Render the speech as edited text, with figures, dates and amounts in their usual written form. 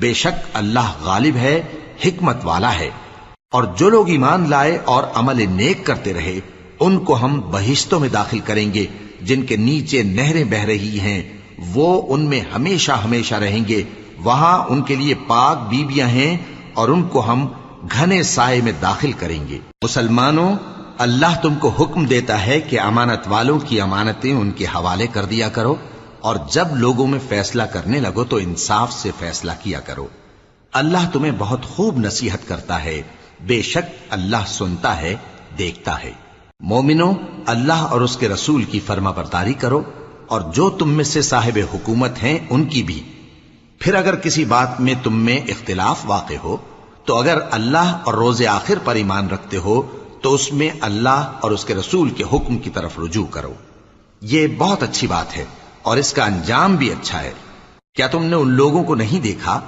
بے شک اللہ غالب ہے، حکمت والا ہے۔ اور جو لوگ ایمان لائے اور عمل نیک کرتے رہے ان کو ہم بہشتوں میں داخل کریں گے جن کے نیچے نہریں بہ رہی ہیں، وہ ان میں ہمیشہ ہمیشہ رہیں گے، وہاں ان کے لیے پاک بیویاں ہیں اور ان کو ہم گھنے سائے میں داخل کریں گے۔ مسلمانوں، اللہ تم کو حکم دیتا ہے کہ امانت والوں کی امانتیں ان کے حوالے کر دیا کرو، اور جب لوگوں میں فیصلہ کرنے لگو تو انصاف سے فیصلہ کیا کرو۔ اللہ تمہیں بہت خوب نصیحت کرتا ہے، بے شک اللہ سنتا ہے، دیکھتا ہے۔ مومنو، اللہ اور اس کے رسول کی فرما برداری کرو، اور جو تم میں سے صاحب حکومت ہیں ان کی بھی۔ پھر اگر کسی بات میں تم میں اختلاف واقع ہو تو اگر اللہ اور روز آخر پر ایمان رکھتے ہو تو اس میں اللہ اور اس کے رسول کے حکم کی طرف رجوع کرو۔ یہ بہت اچھی بات ہے اور اس کا انجام بھی اچھا ہے۔ کیا تم نے ان لوگوں کو نہیں دیکھا